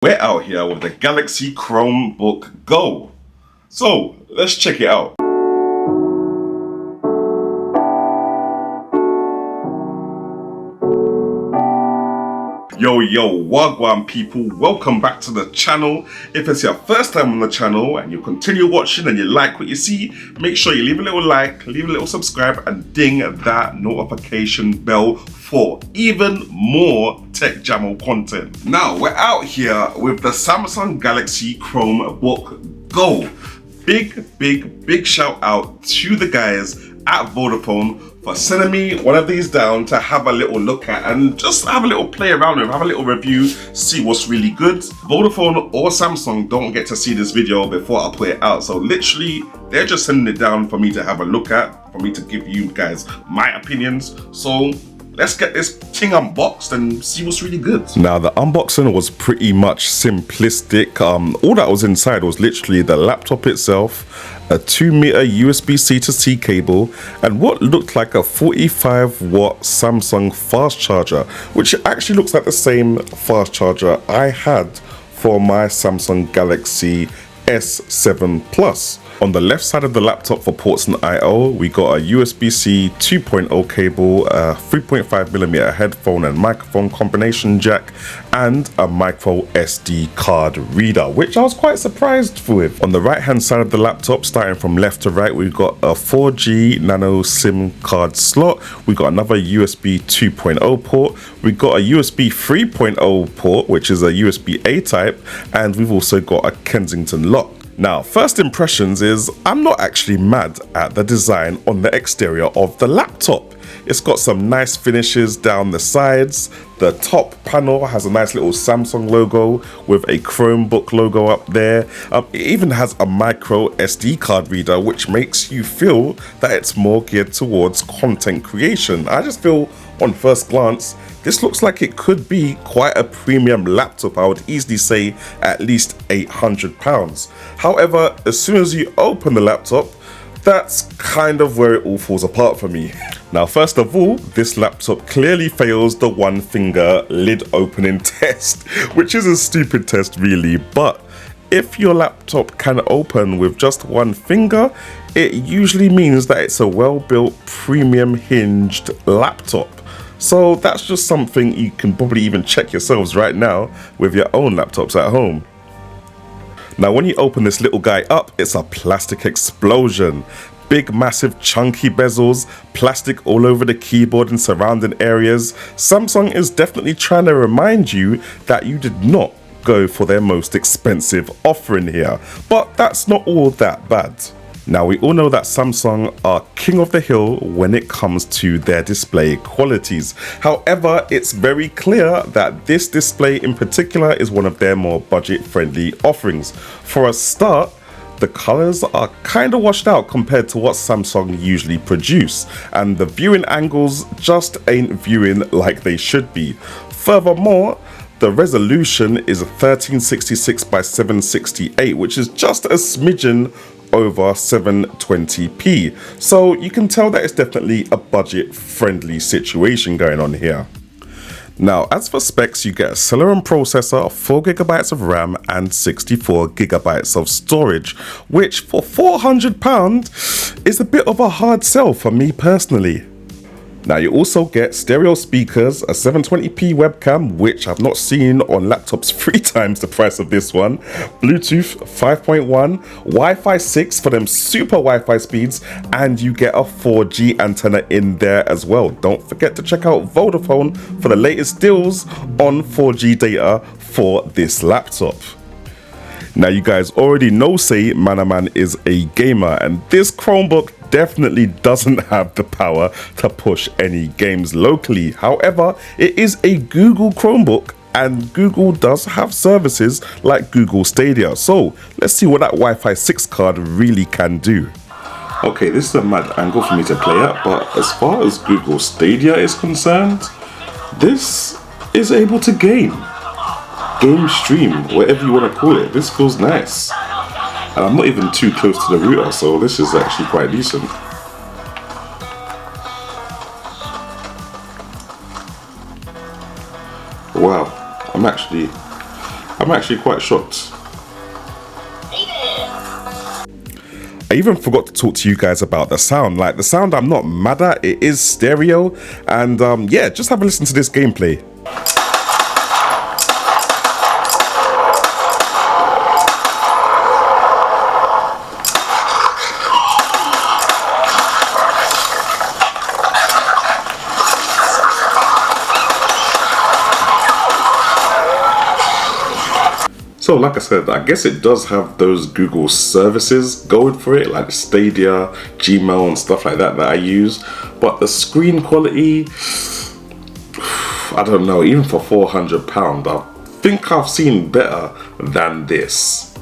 We're out here with the Galaxy Chromebook Go. So let's check it out. Yo, wagwan people, welcome back to the channel. If it's your first time on the channel and you continue watching and you like what you see, make sure you leave a little like, leave a little subscribe and ding that notification bell for even more Tech Jamo content. Now, we're out here with the Samsung Galaxy Chromebook Go. Big shout out to the guys at Vodafone for sending me one of these down to have a little look at and just have a little play around with, have a little review, see what's really good. Vodafone or Samsung don't get to see this video before I put it out, so literally they're just sending it down for me to have a look at, for me to give you guys my opinions. So let's get this thing unboxed and see what's really good. Now, the unboxing was pretty much simplistic. All that was inside was literally the laptop itself, a 2-meter USB-C to C cable, and what looked like a 45-watt Samsung fast charger, which actually looks like the same fast charger I had for my Samsung Galaxy S7 Plus. On the left side of the laptop for ports and I/O, we got a USB-C 2.0 cable, a 3.5mm headphone and microphone combination jack, and a micro SD card reader, which I was quite surprised with. On the right hand side of the laptop, starting from left to right, we've got a 4G nano SIM card slot, we got another USB 2.0 port, we got a USB 3.0 port, which is a USB-A type, and we've also got a Kensington lock. Now, first impressions is I'm not actually mad at the design on the exterior of the laptop. It's got some nice finishes down the sides. The top panel has a nice little Samsung logo with a Chromebook logo up there. It even has a micro SD card reader, which makes you feel that it's more geared towards content creation. I just feel on first glance, this looks like it could be quite a premium laptop. I would easily say at least £800. However, as soon as you open the laptop, that's kind of where it all falls apart for me. Now, first of all, this laptop clearly fails the one finger lid opening test, which is a stupid test really, but if your laptop can open with just one finger, it usually means that it's a well-built premium hinged laptop. So that's just something you can probably even check yourselves right now with your own laptops at home. Now, when you open this little guy up, it's a plastic explosion. Big, massive, chunky bezels, plastic all over the keyboard and surrounding areas. Samsung is definitely trying to remind you that you did not go for their most expensive offering here. But that's not all that bad. Now, we all know that Samsung are king of the hill when it comes to their display qualities. However, it's very clear that this display in particular is one of their more budget-friendly offerings. For a start, the colors are kind of washed out compared to what Samsung usually produce, and the viewing angles just ain't viewing like they should be. Furthermore, the resolution is 1366 by 768, which is just a smidgen over 720p, so you can tell that it's definitely a budget-friendly situation going on here. Now, as for specs, you get a Celeron processor, 4GB of RAM and 64GB of storage, which for £400 is a bit of a hard sell for me personally. Now, you also get stereo speakers, a 720p webcam, which I've not seen on laptops 3 times the price of this one, Bluetooth 5.1, Wi-Fi 6 for them super Wi-Fi speeds, and you get a 4G antenna in there as well. Don't forget to check out Vodafone for the latest deals on 4G data for this laptop. Now, you guys already know, say, Manaman is a gamer, and this Chromebook definitely doesn't have the power to push any games locally. However, it is a Google Chromebook, and Google does have services like Google Stadia. So let's see what that Wi-Fi 6 card really can do. Okay, this is a mad angle for me to play at, but as far as Google Stadia is concerned, this is able to game stream, whatever you want to call it. This feels nice. And I'm not even too close to the router, so this is actually quite decent. Wow, I'm actually I'm actually quite shocked. I even forgot to talk to you guys about the sound. Like, the sound I'm not mad at, it is stereo. And yeah, just have a listen to this gameplay. So like I said, I guess it does have those Google services going for it, like Stadia, Jamo and stuff like that I use. But the screen quality, I don't know, even for £400, I think I've seen better than this.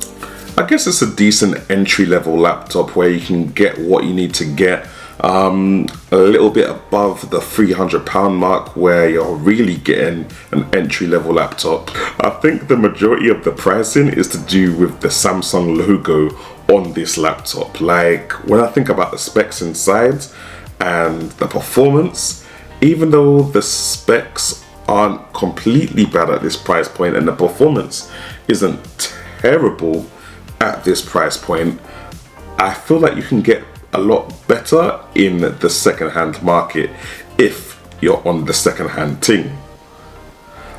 I guess it's a decent entry-level laptop where you can get what you need to get. A little bit above the £300 mark where you're really getting an entry-level laptop. I think the majority of the pricing is to do with the Samsung logo on this laptop. Like, when I think about the specs inside and the performance, even though the specs aren't completely bad at this price point and the performance isn't terrible at this price point, I feel like you can get a lot better in the second-hand market if you're on the second-hand thing.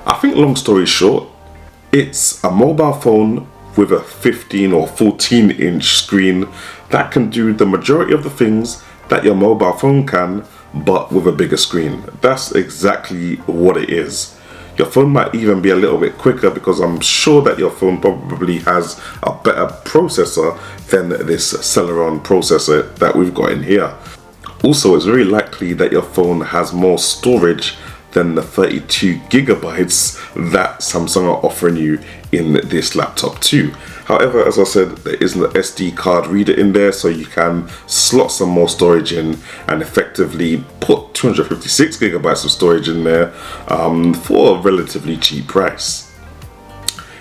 I think, long story short, it's a mobile phone with a 15 or 14 inch screen that can do the majority of the things that your mobile phone can, but with a bigger screen. That's exactly what it is. Your phone might even be a little bit quicker because I'm sure that your phone probably has a better processor than this Celeron processor that we've got in here. Also, it's very likely that your phone has more storage than the 32 gigabytes that Samsung are offering you in this laptop too. However, as I said, there isn't an SD card reader in there, so you can slot some more storage in and effectively put 256 gigabytes of storage in there for a relatively cheap price.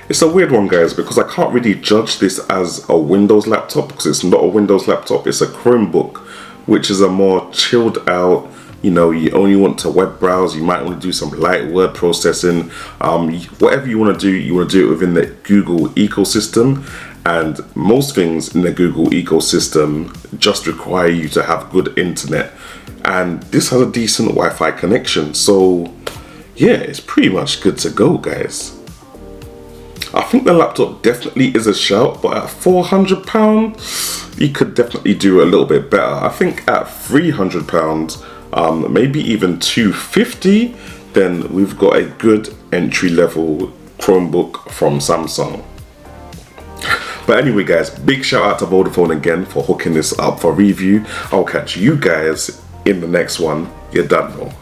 It's a weird one, guys, because I can't really judge this as a Windows laptop because it's not a Windows laptop, it's a Chromebook, which is a more chilled out, you know, you only want to web browse, you might want to do some light word processing, whatever you want to do it within the Google ecosystem. And most things in the Google ecosystem just require you to have good internet, and this has a decent Wi-Fi connection, so yeah, it's pretty much good to go, guys. I think the laptop definitely is a shout, but at £400 you could definitely do a little bit better. I think at £300, maybe even $250, then we've got a good entry-level Chromebook from Samsung. But anyway, guys, big shout out to Vodafone again for hooking this up for review. I'll catch you guys in the next one. You're done, though.